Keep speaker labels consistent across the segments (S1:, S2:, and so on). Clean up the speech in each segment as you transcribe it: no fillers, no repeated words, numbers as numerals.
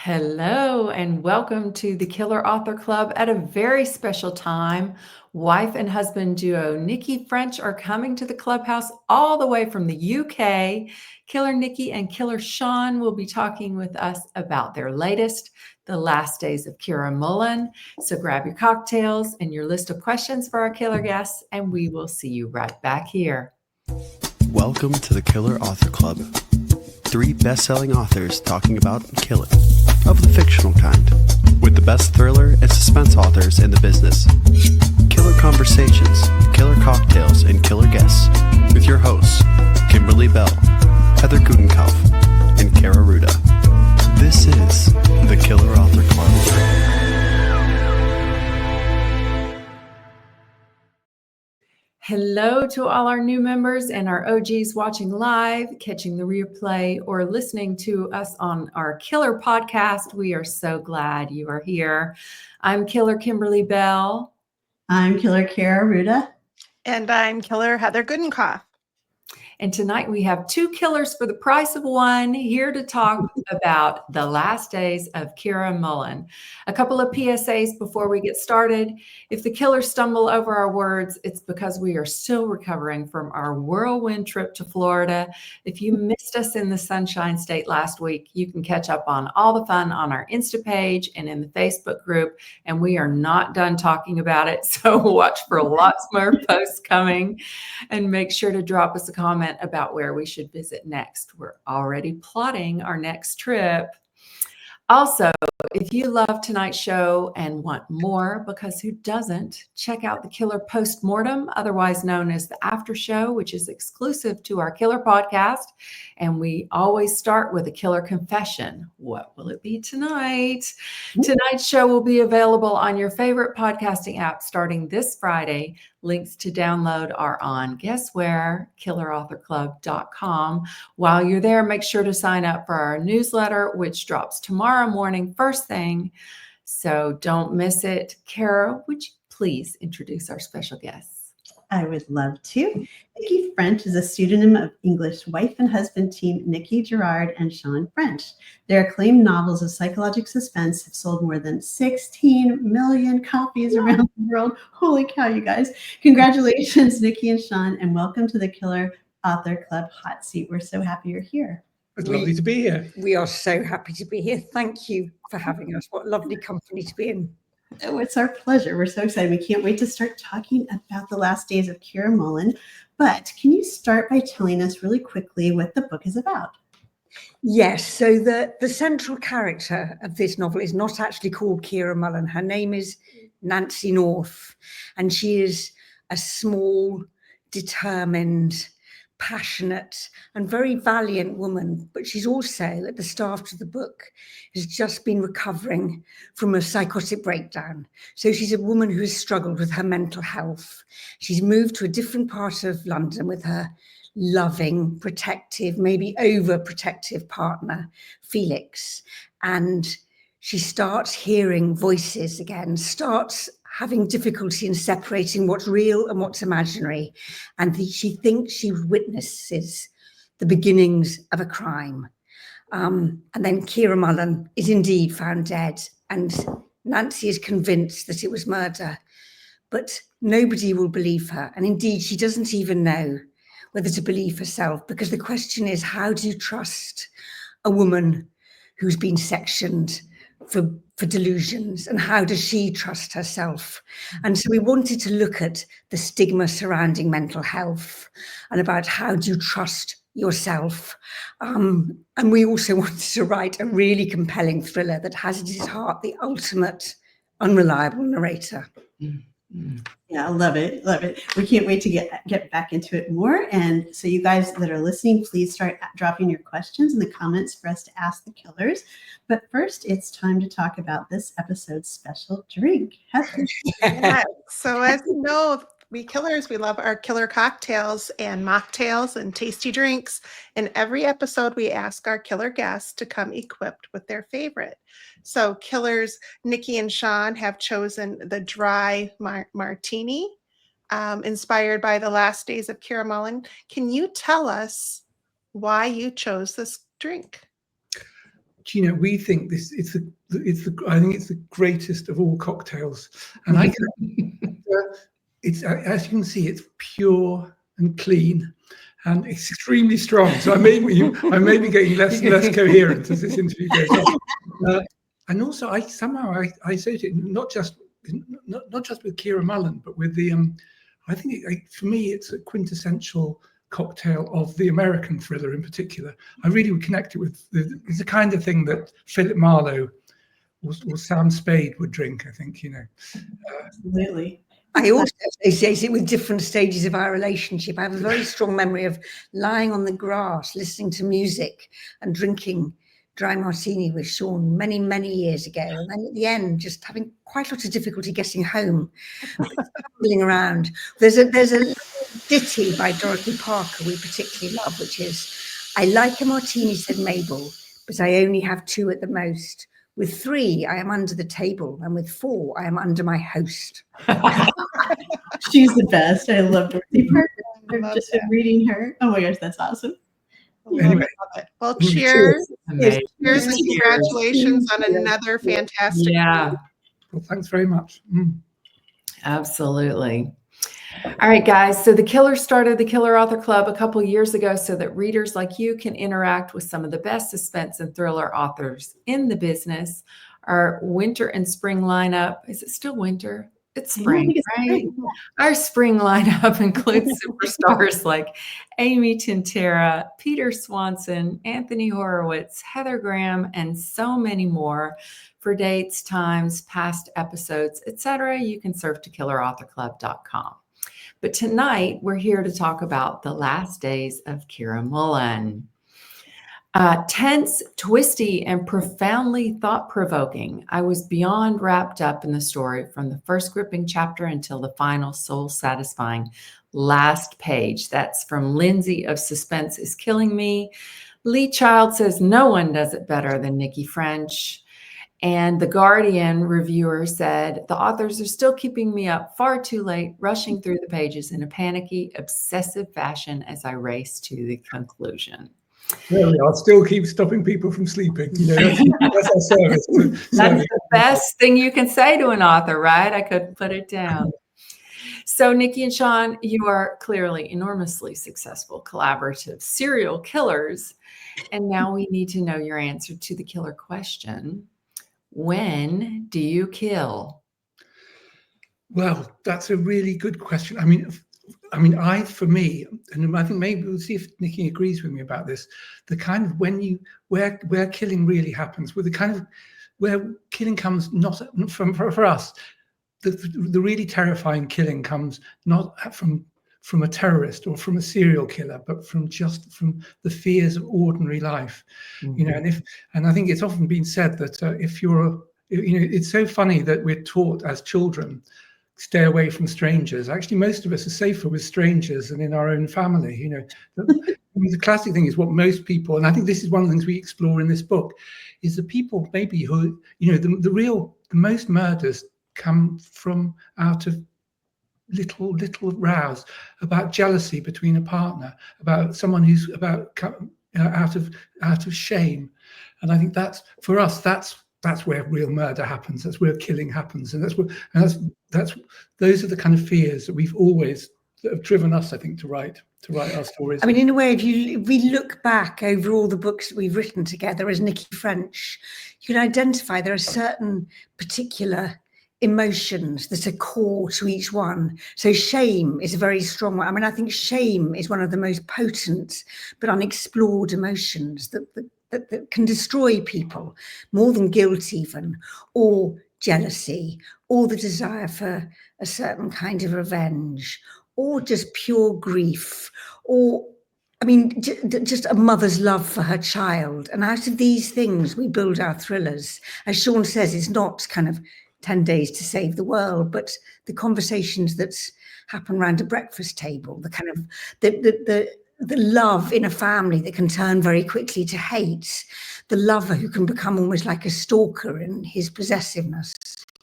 S1: Hello, and welcome to the Killer Author Club at a very special time. Wife and husband duo Nicci French are coming to the clubhouse all the way from the UK. Killer Nicci and Killer Sean will be talking with us about their latest, The Last Days of Kira Mullan. So grab your cocktails and your list of questions for our killer guests, and we will see you right back here.
S2: Welcome to the Killer Author Club. 3 best-selling authors talking about killing, of the fictional kind, with the best thriller and suspense authors in the business. Killer conversations, killer cocktails, and killer guests, with your hosts, Kimberly Bell, Heather Gutenkopf, and Kara Ruda. This is the Killer Author Club.
S1: Hello to all our new members and our OGs watching live, catching the replay, or listening to us on our Killer podcast. We are so glad you are here. I'm Killer Kimberly Bell.
S3: I'm Killer Kara Ruda.
S4: And I'm Killer Heather Gutenkopf.
S1: And tonight we have 2 killers for the price of 1 here to talk about The Last Days of Kira Mullan. A couple of PSAs before we get started. If the killers stumble over our words, it's because we are still recovering from our whirlwind trip to Florida. If you missed us in the Sunshine State last week, you can catch up on all the fun on our Insta page and in the Facebook group. And we are not done talking about it, so watch for lots more posts coming. And make sure to drop us a comment about where we should visit next. We're already plotting our next trip. Also, if you love tonight's show and want more, because who doesn't, check out the Killer Postmortem, otherwise known as the After Show, which is exclusive to our Killer podcast. And we always start with a killer confession. What will it be tonight? Tonight's show will be available on your favorite podcasting app starting this Friday. Links to download are on, guess where? killerauthorclub.com. While you're there, make sure to sign up for our newsletter, which drops tomorrow morning, first thing. So don't miss it. Kara, would you please introduce our special guests?
S3: I would love to. Nicci French is a pseudonym of English wife and husband team Nicci Gerard and Sean French. Their acclaimed novels of psychological suspense have sold more than 16 million copies around the world. Holy cow, you guys. Congratulations, Nicci and Sean, and welcome to the Killer Author Club Hot Seat. We're so happy you're here.
S5: It's lovely to be here.
S6: We are so happy to be here. Thank you for having us. What lovely company to be in.
S3: Oh, it's our pleasure. We're so excited. We can't wait to start talking about The Last Days of Kira Mullan. But can you start by telling us really quickly what the book is about?
S6: Yes, so the central character of this novel is not actually called Kira Mullan. Her name is Nancy North, and she is a small, determined, passionate and very valiant woman, but she's also at the start of the book has just been recovering from a psychotic breakdown. So she's a woman who has struggled with her mental health. She's moved to a different part of London with her loving, protective, maybe overprotective partner, Felix. And she starts hearing voices again, starts having difficulty in separating what's real and what's imaginary. And she thinks she witnesses the beginnings of a crime. And then Kira Mullan is indeed found dead. And Nancy is convinced that it was murder. But nobody will believe her. And indeed, she doesn't even know whether to believe herself, because the question is, how do you trust a woman who's been sectioned for delusions, and how does she trust herself? And so we wanted to look at the stigma surrounding mental health and about how do you trust yourself. And we also wanted to write a really compelling thriller that has at its heart the ultimate unreliable narrator.
S3: Yeah, I love it. Love it. We can't wait to get back into it more. And so you guys that are listening, please start dropping your questions in the comments for us to ask the killers. But first, it's time to talk about this episode's special drink.
S4: Yeah. So as you know, we killers, we love our killer cocktails and mocktails and tasty drinks. In every episode, we ask our killer guests to come equipped with their favorite. So killers, Nicci and Sean have chosen the dry martini, inspired by The Last Days of Kira Mullan. Can you tell us why you chose this drink?
S5: we think I think it's the greatest of all cocktails, and I it's, as you can see, it's pure and clean and extremely strong. So I may be getting less and less coherent as this interview goes on. And also, I associate not just with Kira Mullan, but with the I think for me it's a quintessential cocktail of the American thriller in particular. I really would connect it with it's the kind of thing that Philip Marlowe or Sam Spade would drink, I think,
S3: Absolutely.
S6: I also associate it with different stages of our relationship. I have a very strong memory of lying on the grass, listening to music and drinking dry martini with Sean many, many years ago. And then at the end, just having quite a lot of difficulty getting home, stumbling around. There's a ditty by Dorothy Parker we particularly love, which is, "I like a martini," said Mabel, "but I only have 2 at the most. With 3, I am under the table, and with 4, I am under my host."
S3: She's the best. I love Dorothy Parker.
S4: I
S3: I've
S4: love
S3: just
S4: that.
S3: been reading her. Oh my gosh, that's awesome.
S5: Anyway.
S4: Love it. Well, cheers.
S1: Amazing.
S4: Cheers and
S1: Cheers.
S4: congratulations on another fantastic.
S1: Yeah,
S5: Well, thanks very much.
S1: absolutely. All right, guys. So the Killer started the Killer Author Club a couple years ago so that readers like you can interact with some of the best suspense and thriller authors in the business. Our winter and spring lineup, is it still winter? It's
S3: I
S1: spring,
S3: think it's
S1: right?
S3: spring.
S1: Our spring lineup includes superstars like Amy Tintera, Peter Swanson, Anthony Horowitz, Heather Graham, and so many more. For dates, times, past episodes, etc., you can surf to killerauthorclub.com. But tonight, we're here to talk about the last days of Kira Mullan. Tense, twisty, and profoundly thought-provoking. I was beyond wrapped up in the story from the first gripping chapter until the final soul-satisfying last page. That's from Lindsay of Suspense is Killing Me. Lee Child says no one does it better than Nicci French. And The Guardian reviewer said, the authors are still keeping me up far too late, rushing through the pages in a panicky, obsessive fashion as I race to the conclusion.
S5: Really, I'll still keep stopping people from sleeping. That's our service.
S1: That's the best thing you can say to an author, right? I couldn't put it down. So Nicci and Sean, you are clearly enormously successful, collaborative serial killers. And now we need to know your answer to the killer question. When do you kill?
S5: Well, that's a really good question. For me, and I think maybe we'll see if Nicci agrees with me about this, the kind of where killing really happens, with the kind of where killing comes not from, for us, the really terrifying killing comes not from a terrorist or from a serial killer, but from the fears of ordinary life.
S1: Mm-hmm.
S5: And I think it's often been said that if you're, it's so funny that we're taught as children, stay away from strangers. Actually, most of us are safer with strangers than in our own family. The classic thing is what most people, and I think this is one of the things we explore in this book, is the people maybe who, the most murders come from out of little rows about jealousy between a partner, about someone who's out of shame. And I think that's, for us, that's where real murder happens. That's where killing happens, and those are the kind of fears that have driven us, I think, to write our stories.
S6: I mean, in a way, if we look back over all the books that we've written together as Nicci French, you can identify there are certain particular emotions that are core to each one. So shame is a very strong one. I mean, I think shame is one of the most potent but unexplored emotions that can destroy people, more than guilt even, or jealousy, or the desire for a certain kind of revenge, or just pure grief, or just a mother's love for her child. And out of these things, we build our thrillers. As Sean says, it's not kind of 10 days to save the world, but the conversations that happen around a breakfast table, the kind of the love in a family that can turn very quickly to hate, the lover who can become almost like a stalker in his possessiveness.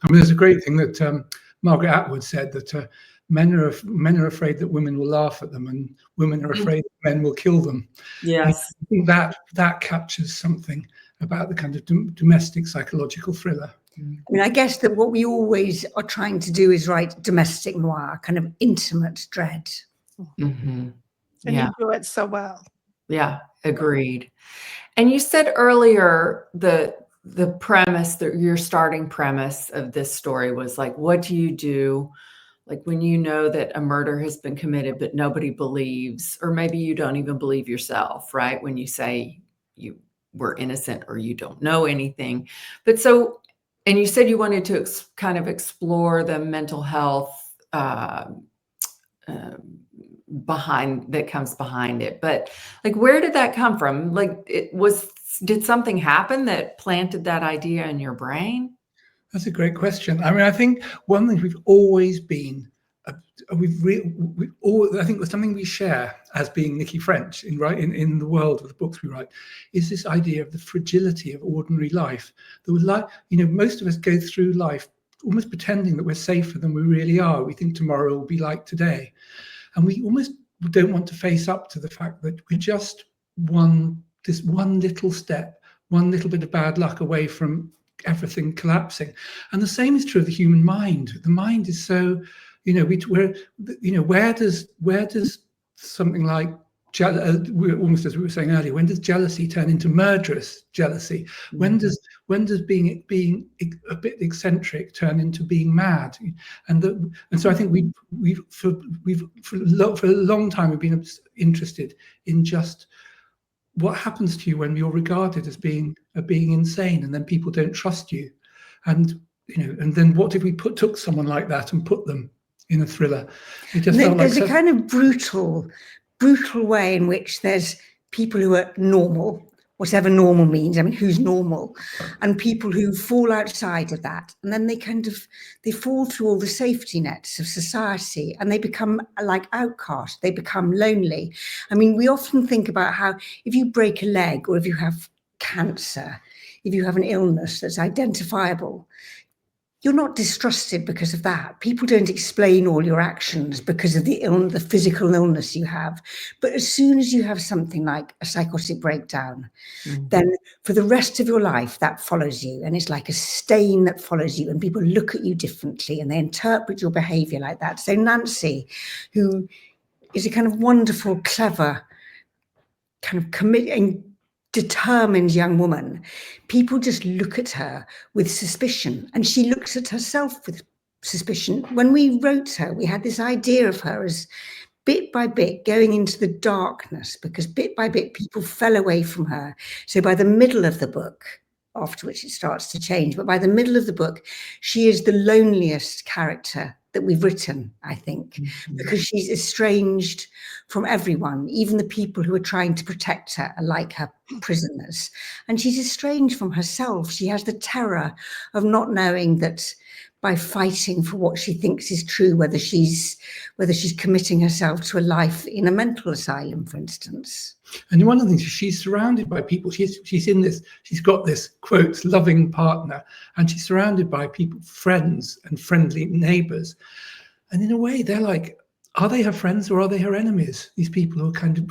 S5: I mean, there's a great thing that Margaret Atwood said, that men are afraid that women will laugh at them, and women are afraid that men will kill them.
S1: Yes.
S5: I think that captures something about the kind of domestic psychological thriller.
S6: I mean, I guess that what we always are trying to do is write domestic noir, kind of intimate dread.
S1: Mhm.
S4: And
S1: Yeah.
S4: you do it so well.
S1: Yeah, agreed. And you said earlier the premise, that your starting premise of this story was like, what do you do like when you know that a murder has been committed but nobody believes, or maybe you don't even believe yourself, right? When you say you were innocent or you don't know anything. But so, and you said you wanted to kind of explore the mental health that comes behind it. But like, where did that come from? Like, did something happen that planted that idea in your brain?
S5: That's a great question. I mean, I think one thing we've always been, I think there's something we share as being Nicci French in the world of the books we write, is this idea of the fragility of ordinary life. That would most of us go through life almost pretending that we're safer than we really are. We think tomorrow will be like today. And we almost don't want to face up to the fact that we're just this one little step, one little bit of bad luck away from everything collapsing. And the same is true of the human mind. The mind is so, where does something like almost as we were saying earlier, when does jealousy turn into murderous jealousy? When does being a bit eccentric turn into being mad? And so I think we've for a long time we've been interested in just what happens to you when you're regarded as being insane, and then people don't trust you, and then what if we took someone like that and put them in a thriller? It just felt like
S6: there's a kind of brutal way in which there's people who are normal, whatever normal means. I mean, who's normal? And people who fall outside of that. And then they fall through all the safety nets of society and they become like outcasts. They become lonely. I mean, we often think about how if you break a leg or if you have cancer, if you have an illness that's identifiable, you're not distrusted because of that. People don't explain all your actions because of the physical illness you have. But as soon as you have something like a psychotic breakdown, then for the rest of your life, that follows you. And it's like a stain that follows you. And people look at you differently and they interpret your behavior like that. So Nancy, who is a kind of wonderful, clever, kind of committing, determined young woman, people just look at her with suspicion, and she looks at herself with suspicion. When we wrote her, we had this idea of her as bit by bit going into the darkness, because bit by bit people fell away from her. So by the middle of the book, after which it starts to change, but by the middle of the book, she is the loneliest character that we've written, I think, because she's estranged from everyone. Even the people who are trying to protect her are like her prisoners. And she's estranged from herself. She has the terror of not knowing that by fighting for what she thinks is true, whether she's committing herself to a life in a mental asylum, for instance.
S5: And one of the things is she's surrounded by people. She's got this, quote, loving partner, and she's surrounded by people, friends and friendly neighbors. And in a way, they're like, are they her friends or are they her enemies? These people who are kind of,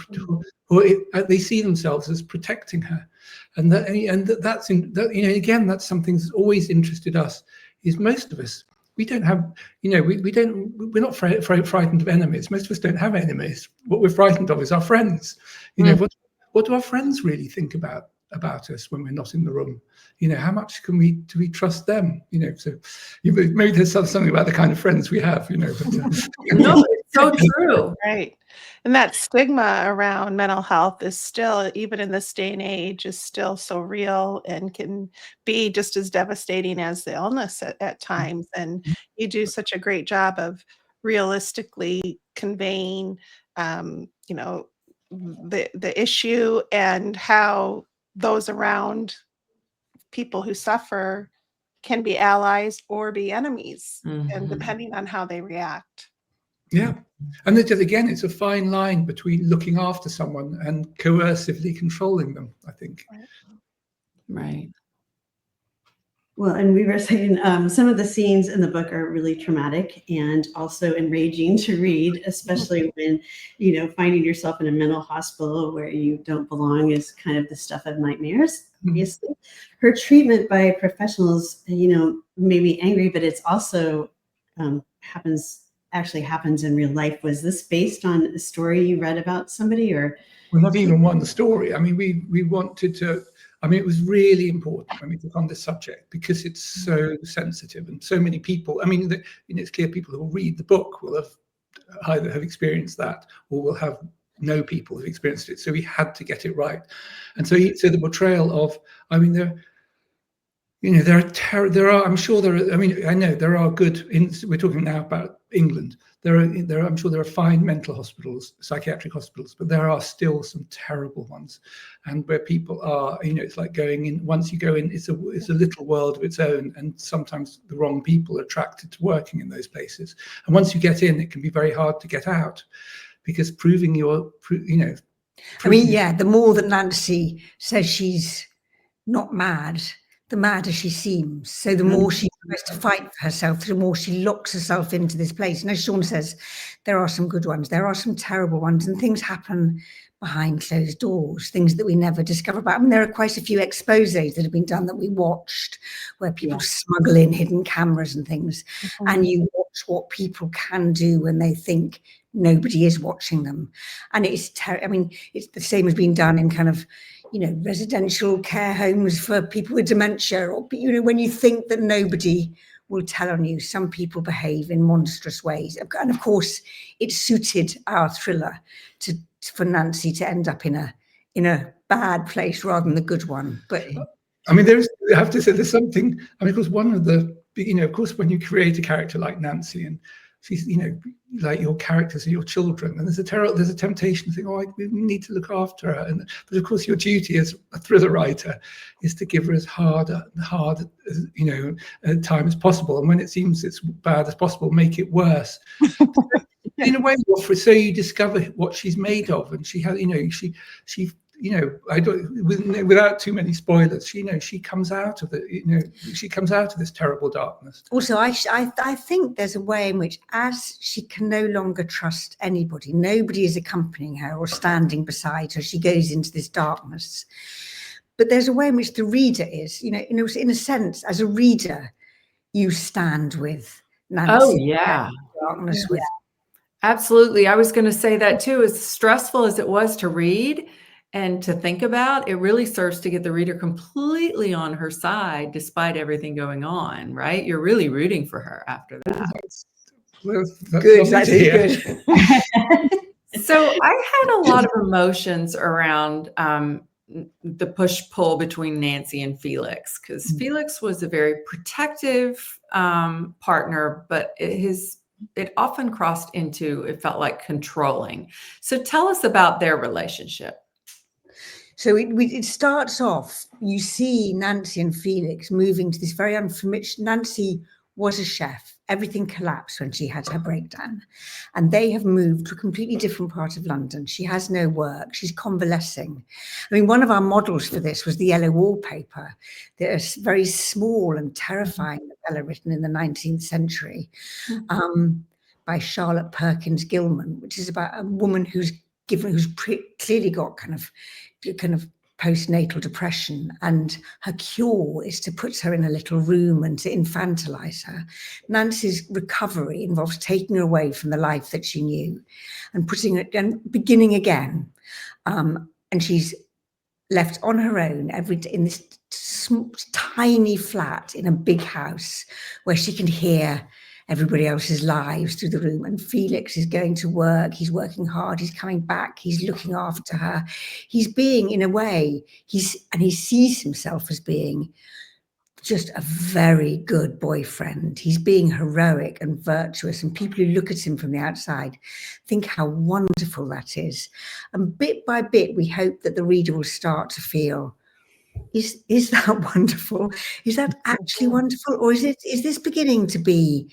S5: they see themselves as protecting her. And that's something that's always interested us, is most of us, we don't have, we're not frightened of enemies. Most of us don't have enemies. What we're frightened of is our friends. What do our friends really think about us when we're not in the room? How much do we trust them? So maybe there's something about the kind of friends we have, but,
S1: No, it's so true.
S4: Right. And that stigma around mental health is still, even in this day and age, is still so real and can be just as devastating as the illness at times. And you do such a great job of realistically conveying, the issue and how those around people who suffer can be allies or be enemies, and depending on how they react.
S5: Yeah. And it's a fine line between looking after someone and coercively controlling them, I think.
S1: Right.
S3: Well, and we were saying some of the scenes in the book are really traumatic and also enraging to read, especially when, finding yourself in a mental hospital where you don't belong is kind of the stuff of nightmares. obviously. Her treatment by professionals, made me angry, but it's also actually happens in real life. Was this based on a story you read about somebody, or?
S5: Well, not even one story. I mean, we wanted to. I mean, it was really important when we took on this subject because it's so sensitive and so many people. I mean, it's clear people who will read the book will have either have experienced that or will have know people who've experienced it. So we had to get it right. And so the portrayal of, I mean, there are, I'm sure there are, I mean, I know there are good, we're talking now about England. I'm sure there are fine mental hospitals, psychiatric hospitals, but there are still some terrible ones. And where people are, it's like going in, once you go in, it's a little world of its own. And sometimes the wrong people are attracted to working in those places. And once you get in, it can be very hard to get out because proving
S6: I mean, yeah, the more that Nancy says she's not mad, the madder she seems. So the more she tries to fight for herself, the more she locks herself into this place. And as Sean says, there are some good ones, there are some terrible ones, and things happen behind closed doors, things that we never discover about. I mean, there are quite a few exposés that have been done that we watched where people smuggle in hidden cameras and things. And you watch what people can do when they think nobody is watching them. And it's I mean, it's the same as being done in kind of, residential care homes for people with dementia, or, when you think that nobody will tell on you, some people behave in monstrous ways. And of course, it suited our thriller for Nancy to end up in a bad place rather than the good one. But
S5: I mean, I have to say, there's something, I mean, because one of the, of course, when you create a character like Nancy and she's, like your characters are your children, and there's a temptation to think, we need to look after her. But of course, your duty as a thriller writer is to give her as hard a time as possible. And when it seems it's bad as possible, make it worse. In a way, so you discover what she's made of, and she has, she I don't, without too many spoilers, she comes out of it, she comes out of this terrible darkness.
S6: Also, I think there's a way in which, as she can no longer trust anybody, nobody is accompanying her or standing beside her, she goes into this darkness. But there's a way in which the reader is, in a sense, as a reader, you stand with Nancy.
S1: Oh, yeah.
S6: Darkness with.
S1: Absolutely. I was going to say that too. As stressful as it was to read and to think about, it really serves to get the reader completely on her side, despite everything going on, right? You're really rooting for her after that.
S6: Good. That is good.
S1: So I had a lot of emotions around the push-pull between Nancy and Felix, because Felix was a very protective partner, but it often crossed into, it felt like, controlling. So tell us about their relationship.
S6: So it starts off, you see Nancy and Felix moving to this very unfamiliar. Nancy was a chef. Everything collapsed when she had her breakdown. And they have moved to a completely different part of London. She has no work. She's convalescing. I mean, one of our models for this was the yellow wallpaper. They're very small and terrifying novella written in the 19th century by Charlotte Perkins Gilman, which is about a woman who's clearly got kind of postnatal depression, and her cure is to put her in a little room and to infantilize her. Nancy's recovery involves taking her away from the life that she knew and beginning again. And she's left on her own in this tiny flat in a big house where she can hear everybody else's lives through the room. And Felix is going to work. He's working hard. He's coming back. He's looking after her. He's being, in a way, he sees himself as being just a very good boyfriend. He's being heroic and virtuous. And people who look at him from the outside think how wonderful that is. And bit by bit, we hope that the reader will start to feel, is that wonderful? Is that actually wonderful? Or is this beginning to be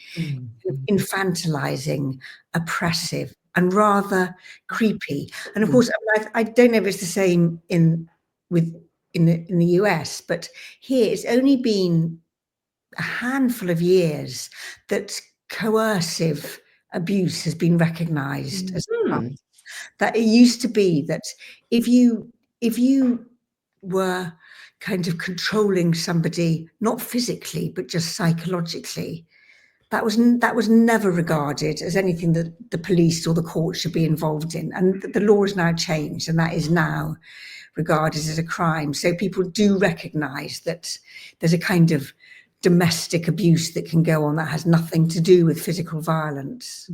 S6: infantilizing, oppressive, and rather creepy? And of course, I don't know if it's the same in the US, but here it's only been a handful of years that coercive abuse has been recognized as a crime. That it used to be that if you were kind of controlling somebody, not physically, but just psychologically. That was never regarded as anything that the police or the court should be involved in. And the law has now changed, and that is now regarded as a crime. So people do recognise that there's a kind of domestic abuse that can go on that has nothing to do with physical violence.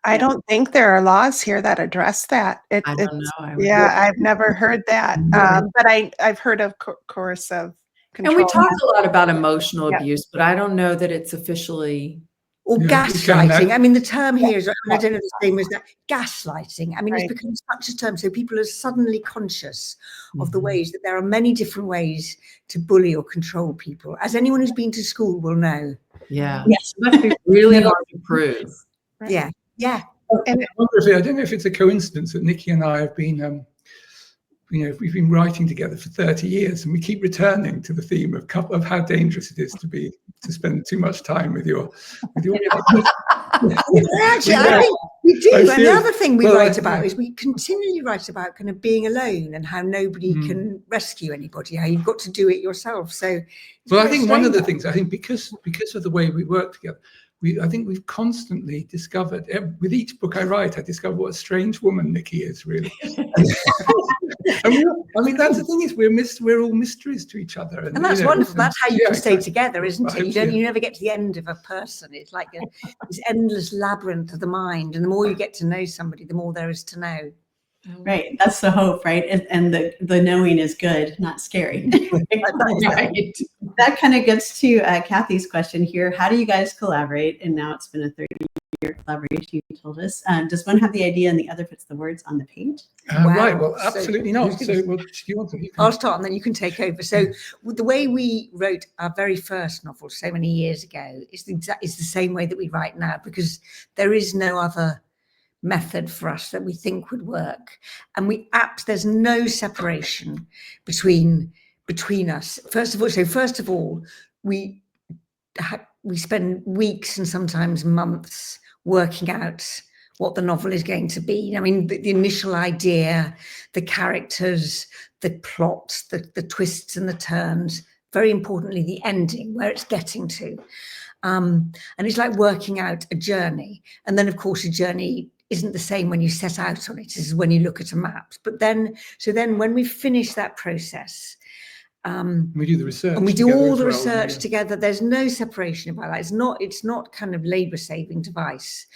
S4: I don't think there are laws here that address that.
S1: I don't know.
S4: I've never heard that. But I've heard of coercive control.
S1: And we talk a lot about emotional abuse, but I don't know that it's officially.
S6: Or gaslighting. I mean, the term here is, I don't know the same as that. Gaslighting. I mean, it's become such a term. So people are suddenly conscious of the ways that there are many different ways to bully or control people. As anyone who's been to school will know.
S1: Yeah. Yes. It must be really hard to prove.
S6: Right. Yeah. Yeah.
S5: And I don't know if it's a coincidence that Nicci and I have been, we've been writing together for 30 years, and we keep returning to the theme of how dangerous it is to spend too much time with your.
S6: Actually, I think we do. And the other thing we write about is we continually write about kind of being alone and how nobody can rescue anybody, how you've got to do it yourself. So,
S5: well, I think one of the things, because of the way we work together, I think we've constantly discovered, with each book I write, I discover what a strange woman Nicci is, really. I mean, that's the thing is we're all mysteries to each other.
S6: And that's wonderful. That's how you can stay together, isn't it? You never get to the end of a person. It's like this endless labyrinth of the mind. And the more you get to know somebody, the more there is to know.
S3: Right. That's the hope, right? And the knowing is good, not scary.
S1: Right.
S3: That kind of gets to Kathy's question here. How do you guys collaborate? And now it's been a 30-year collaboration, you told us. Does one have the idea and the other puts the words on the page?
S5: Right. Well, absolutely not. So, do you want to?
S6: I'll start and then you can take over. So the way we wrote our very first novel so many years ago is the same way that we write now, because there is no other method for us that we think would work, and there's no separation between us. First of all, we spend weeks and sometimes months working out what the novel is going to be. I mean, the initial idea, the characters, the plot, the twists and the turns, very importantly, the ending, where it's getting to. And it's like working out a journey. And then, of course, a journey isn't the same when you set out on it as when you look at a map. But then when we finish that process,
S5: we do the research,
S6: and we do all the research together. There's no separation about that. It's not kind of labor-saving device.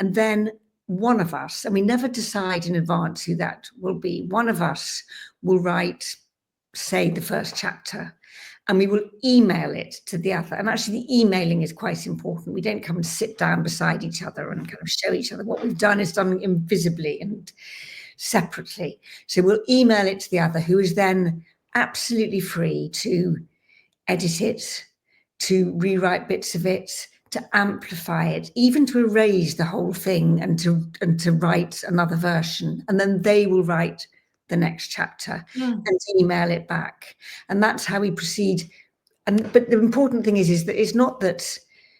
S6: And then one of us, and we never decide in advance who that will be. One of us will write, say, the first chapter, and we will email it to the other. And actually, the emailing is quite important. We don't come and sit down beside each other and kind of show each other. What we've done is done invisibly and separately. So we'll email it to the other, who is then absolutely free to edit it, to rewrite bits of it, to amplify it, even to erase the whole thing and to write another version. And then they will write the next chapter and email it back. And that's how we proceed. But the important thing is that it's not that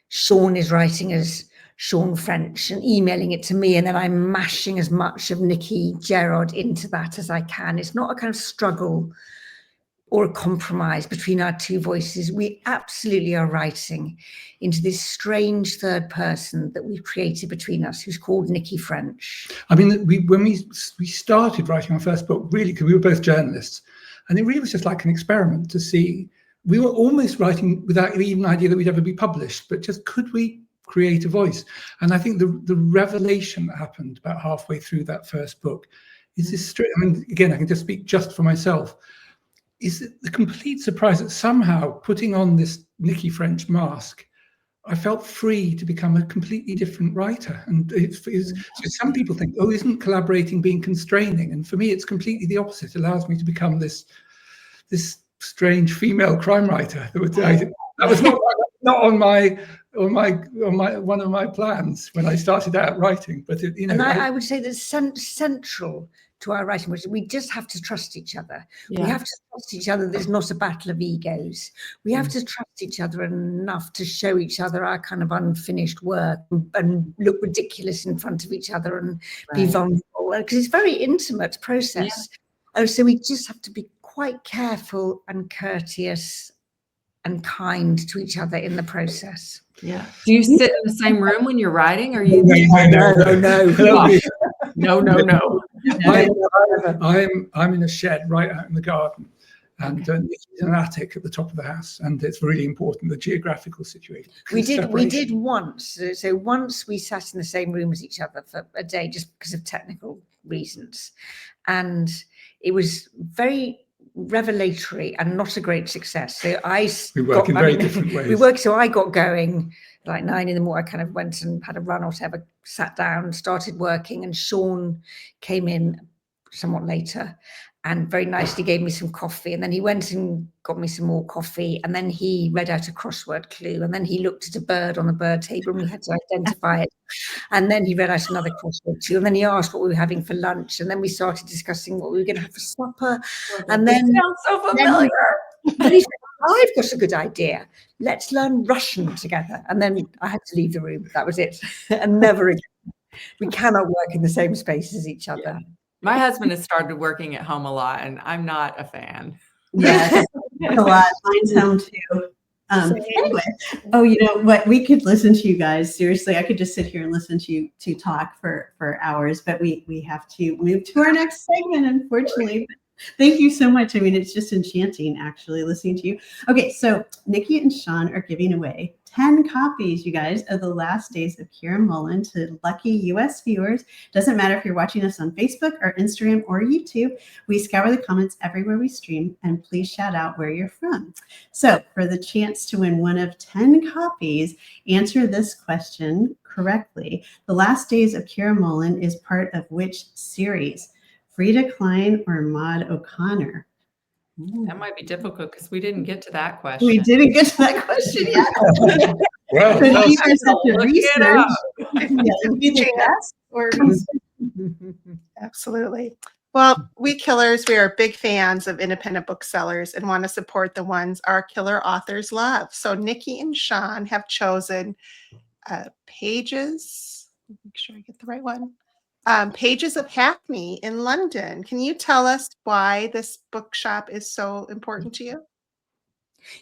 S6: Sean is writing as Sean French and emailing it to me, and then I'm mashing as much of Nicci Gerard into that as I can. It's not a kind of struggle or a compromise between our two voices. We absolutely are writing into this strange third person that we've created between us, who's called Nicci French.
S5: I mean, when we started writing our first book, really, because we were both journalists, and it really was just like an experiment to see. We were almost writing without even an idea that we'd ever be published, but just could we create a voice? And I think the revelation that happened about halfway through that first book is this. I mean, again, I can just speak just for myself. Is the complete surprise that somehow putting on this Nicci French mask, I felt free to become a completely different writer. And so some people think, oh, isn't collaborating being constraining? And for me, it's completely the opposite. It allows me to become this strange female crime writer. That was not on one of my plans when I started out writing. But
S6: I would say that central to our writing, which we just have to trust each other. Yeah. We have to trust each other. There's not a battle of egos. We have to trust each other enough to show each other our kind of unfinished work and look ridiculous in front of each other and be vulnerable, because it's a very intimate process. Yeah. And so we just have to be quite careful and courteous and kind to each other in the process.
S1: Yeah. Do you sit in the same room when you're writing? Or you? No.
S5: I'm in a shed right out in the garden, and Nicci's in an attic at the top of the house, and it's really important, the geographical situation.
S6: We did once. So once we sat in the same room as each other for a day, just because of technical reasons, and it was very revelatory and not a great success. So
S5: we work in very different ways.
S6: So I got going like 9 a.m. I kind of went and had a run or whatever, sat down, started working, and Sean came in somewhat later and very nicely gave me some coffee, and then he went and got me some more coffee, and then he read out a crossword clue, and then he looked at a bird on the bird table and we had to identify it, and then he read out another crossword clue, and then he asked what we were having for lunch, and then we started discussing what we were going to have for supper. And then
S1: sounds so familiar.
S6: Then he said, I've got a good idea, let's learn Russian together. And then I had to leave the room. That was it. And never again. We cannot work in the same space as each other.
S1: Yeah. My husband has started working at home a lot, and I'm not a fan.
S3: Yes, a lot. Mine's home too. Anyway, you know what? We could listen to you guys. Seriously, I could just sit here and listen to you talk for hours, but we have to move to our next segment, unfortunately. Thank you so much. I mean, it's just enchanting actually listening to you. Okay, so Nicci and Sean are giving away 10 copies, you guys, of The Last Days of Kira Mullan to lucky US viewers. Doesn't matter if you're watching us on Facebook or Instagram or YouTube. We scour the comments everywhere we stream, and please shout out where you're from. So for the chance to win one of 10 copies, answer this question correctly. The Last Days of Kira Mullan is part of which series? Frida Klein or Maud O'Connor?
S1: That might be difficult because we didn't get to that question.
S3: We didn't get to that question yet.
S5: Well,
S3: so you guys have to
S1: look
S3: research.
S4: Absolutely. Well, we Killers, we are big fans of independent booksellers and want to support the ones our killer authors love. So Nicci and Sean have chosen Pages. Make sure I get the right one. Pages of Hackney in London. Can you tell us why this bookshop is so important to you?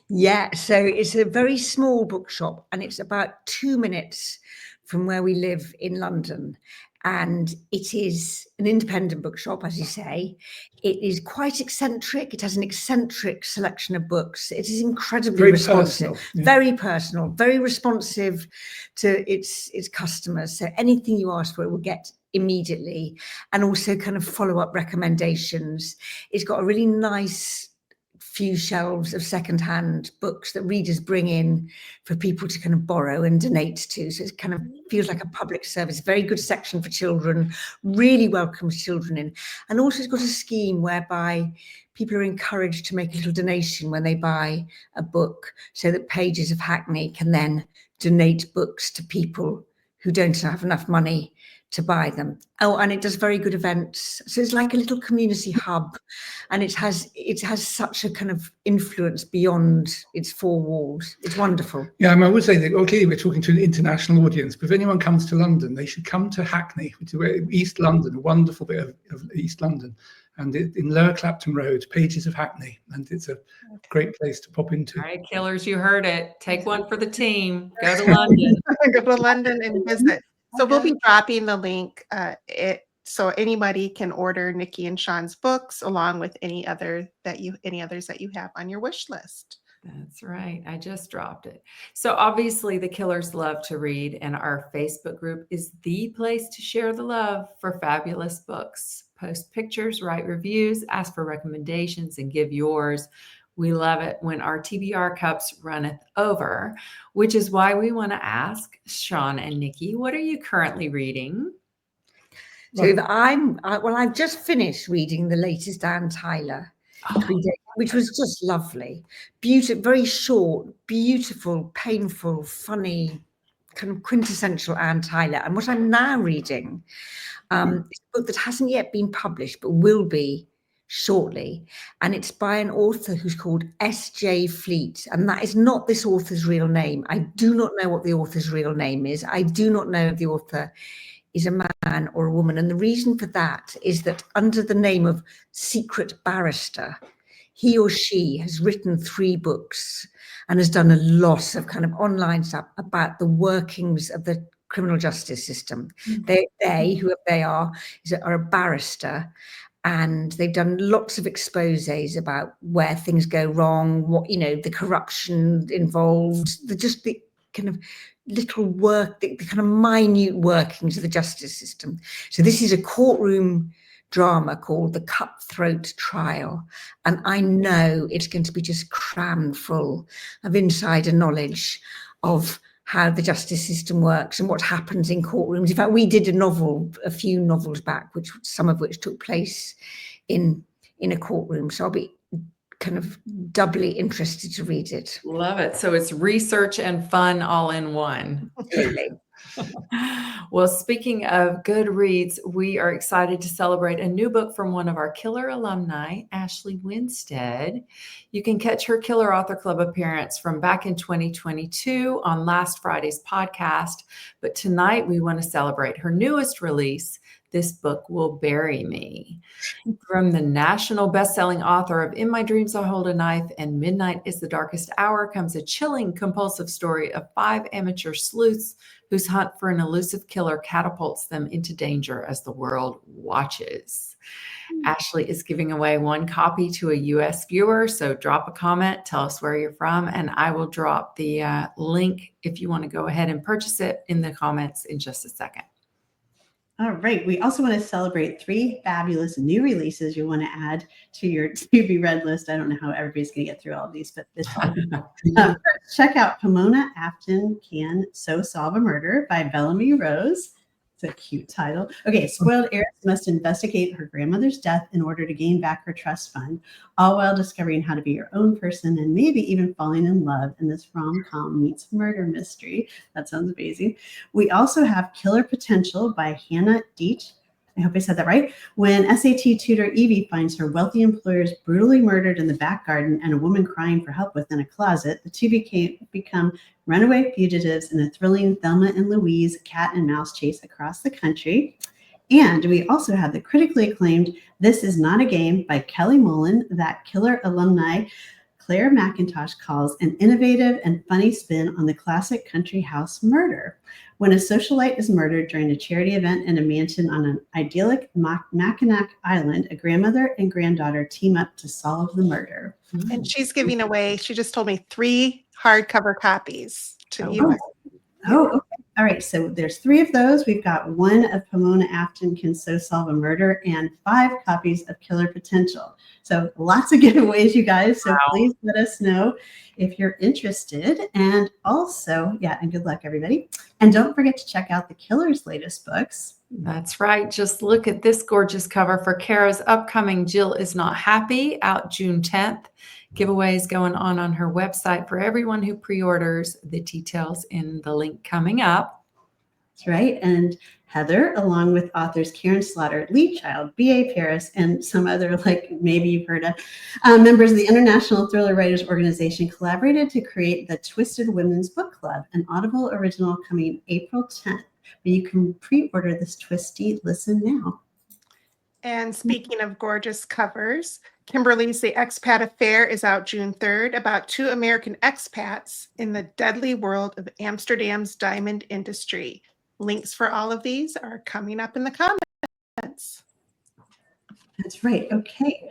S6: Yeah, so it's a very small bookshop, and it's about 2 minutes from where we live in London. And it is an independent bookshop, as you say. It is quite eccentric. It has an eccentric selection of books. It is incredibly
S5: Very
S6: responsive,
S5: personal, yeah.
S6: Very personal, very responsive to its customers. So anything you ask for, it will get immediately, and also kind of follow-up recommendations. It's got a really nice few shelves of secondhand books that readers bring in for people to kind of borrow and donate to. So it kind of feels like a public service. Very good section for children, really welcomes children in. And also it's got a scheme whereby people are encouraged to make a little donation when they buy a book, so that Pages of Hackney can then donate books to people who don't have enough money to buy them. Oh, and it does very good events. So it's like a little community hub, and it has such a kind of influence beyond its four walls. It's wonderful.
S5: Yeah, I would say that, okay, we're talking to an international audience, but if anyone comes to London, they should come to Hackney, which is East London, a wonderful bit of East London. And in Lower Clapton Road, Pages of Hackney. And it's a great place to pop into.
S1: All right, Killers, you heard it. Take one for the team. Go to London.
S4: Go to London and visit. So we'll be dropping the link so anybody can order Nicci and Sean's books along with any others that you have on your wish list.
S1: That's right. I just dropped it. So obviously the Killers love to read, and our Facebook group is the place to share the love for fabulous books. Post pictures, write reviews, ask for recommendations, and give yours. We love it when our TBR cups runneth over, which is why we want to ask Sean and Nicci, what are you currently reading?
S6: So I've just finished reading the latest Anne Tyler, which was just lovely. Beautiful, very short, beautiful, painful, funny, kind of quintessential Anne Tyler. And what I'm now reading is a book that hasn't yet been published, but will be shortly, and it's by an author who's called S.J. Fleet, and that is not this author's real name. I do not know what the author's real name is. I do not know if the author is a man or a woman, and the reason for that is that under the name of Secret Barrister, he or she has written 3 books and has done a lot of kind of online stuff about the workings of the criminal justice system. They whoever they are a barrister, and they've done lots of exposés about where things go wrong, what, the corruption involved, the kind of little work, the kind of minute workings of the justice system. So this is a courtroom drama called The Cutthroat Trial, and I know it's going to be just crammed full of insider knowledge of how the justice system works and what happens in courtrooms. In fact, we did a few novels back, some of which took place in a courtroom. So I'll be kind of doubly interested to read it.
S1: Love it. So it's research and fun all in one.
S6: Totally.
S1: Well, speaking of good reads, we are excited to celebrate a new book from one of our Killer alumni, Ashley Winstead. You can catch her Killer Author Club appearance from back in 2022 on last Friday's podcast. But tonight we want to celebrate her newest release, This Book Will Bury Me. From the national best-selling author of In My Dreams I Hold a Knife and Midnight is the Darkest Hour comes a chilling, compulsive story of 5 amateur sleuths whose hunt for an elusive killer catapults them into danger as the world watches. Ashley is giving away 1 copy to a U.S. viewer, so drop a comment, tell us where you're from, and I will drop the link if you want to go ahead and purchase it in the comments in just a second.
S3: All right. We also want to celebrate 3 fabulous new releases you want to add to your to-be read list. I don't know how everybody's going to get through all of these, but this first, check out Pomona Afton Can So Solve a Murder by Bellamy Rose. It's a cute title. Okay, spoiled heiress must investigate her grandmother's death in order to gain back her trust fund, all while discovering how to be your own person and maybe even falling in love in this rom-com meets murder mystery. That sounds amazing. We also have Killer Potential by Hannah Deach. I hope I said that right. When SAT tutor Evie finds her wealthy employers brutally murdered in the back garden and a woman crying for help within a closet, the two become runaway fugitives in a thrilling Thelma and Louise cat and mouse chase across the country. And we also have the critically acclaimed This Is Not a Game by Kelly Mullan, that Killer alumni Claire McIntosh calls an innovative and funny spin on the classic country house murder. When a socialite is murdered during a charity event in a mansion on an idyllic Mackinac Island, a grandmother and granddaughter team up to solve the murder.
S4: And she's giving away, she just told me, 3 hardcover copies to you.
S3: Oh, okay. All right. So there's 3 of those. We've got 1 of Pomona Afton Can So Solve a Murder and 5 copies of Killer Potential. So lots of giveaways, you guys. So please let us know if you're interested. And also, and good luck, everybody. And don't forget to check out the Killer's latest books.
S1: That's right. Just look at this gorgeous cover for Kara's upcoming Jill Is Not Happy, out June 10th. Giveaways going on her website for everyone who pre-orders. The details in the link coming up.
S3: That's right. And Heather, along with authors Karen Slaughter, Lee Child, B.A. Paris, and some other, like maybe you've heard of, members of the International Thriller Writers Organization, collaborated to create the Twisted Women's Book Club, an Audible original coming April 10th. But you can pre-order this twisty listen now.
S4: And speaking of gorgeous covers, Kimberly's The Expat Affair is out June 3rd, about 2 American expats in the deadly world of Amsterdam's diamond industry. Links for all of these are coming up in the comments.
S3: That's right. Okay.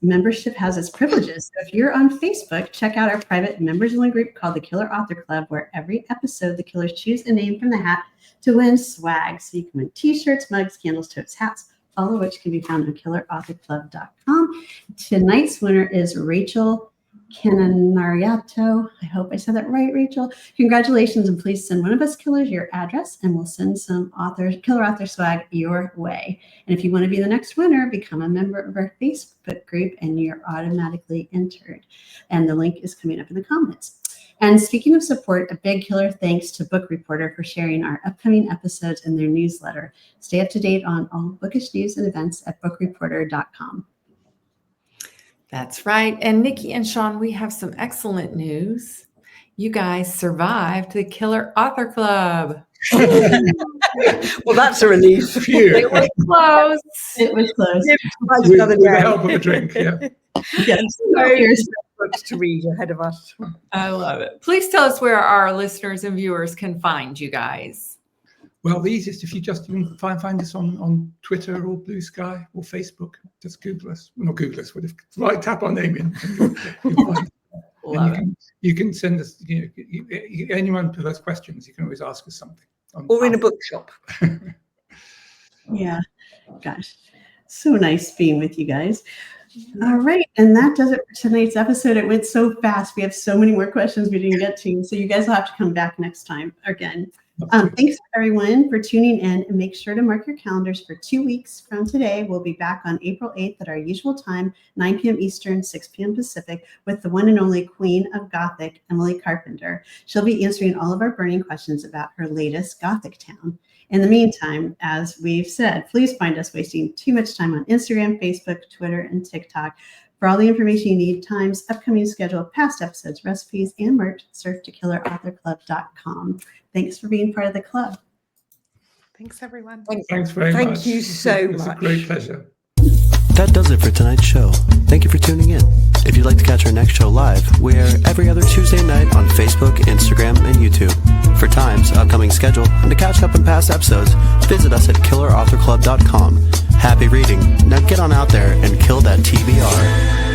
S3: Membership has its privileges. So if you're on Facebook, check out our private members-only group called the Killer Author Club, where every episode the killers choose a name from the hat to win swag. So you can win t-shirts, mugs, candles, totes, hats, all of which can be found on killerauthorclub.com. Tonight's winner is Rachel Cananariato. I hope I said that right, Rachel. Congratulations, and please send one of us killers your address, and we'll send some killer author swag your way. And if you want to be the next winner, become a member of our Facebook group, and you're automatically entered. And the link is coming up in the comments. And speaking of support, a big killer thanks to Book Reporter for sharing our upcoming episodes in their newsletter. Stay up to date on all bookish news and events at bookreporter.com.
S1: That's right. And Nicci and Sean, we have some excellent news. You guys survived the Killer Author Club.
S6: Well, that's a relief.
S5: Phew.
S1: It was close.
S3: It was close.
S5: With the help of a drink, yeah.
S3: Yes.
S6: So
S3: Here's
S6: books to read ahead of us.
S1: I love it. Please tell us where our listeners and viewers can find you guys.
S5: Well, the easiest, if you just even find us on Twitter or Blue Sky or Facebook, just Google us. Well, not Google us, but tap our name in. You'll find it.
S1: Love it.
S5: And you can send us, anyone who has questions, you can always ask us something.
S6: Or in a bookshop.
S3: Yeah, gosh, so nice being with you guys. All right, and that does it for tonight's episode. It went so fast. We have so many more questions we didn't get to, so you guys will have to come back next time again. Thanks everyone for tuning in, and make sure to mark your calendars for 2 weeks from today. We'll be back on April 8th at our usual time, 9 p.m. Eastern, 6 p.m. Pacific, with the one and only Queen of Gothic, Emily Carpenter. She'll be answering all of our burning questions about her latest Gothic town. In the meantime, as we've said, please find us wasting too much time on Instagram, Facebook, Twitter, and TikTok. For all the information you need, times, upcoming schedule, past episodes, recipes, and merch, surf to killerauthorclub.com. Thanks for being part of the club.
S4: Thanks, everyone.
S5: Thanks very much.
S6: Thank you so much.
S5: It's a great pleasure.
S2: That does it for tonight's show. Thank you for tuning in. If you'd like to catch our next show live, we're every other Tuesday night on Facebook, Instagram, and YouTube. For times, upcoming schedule, and to catch up on past episodes, visit us at killerauthorclub.com. Happy reading. Now get on out there and kill that TBR.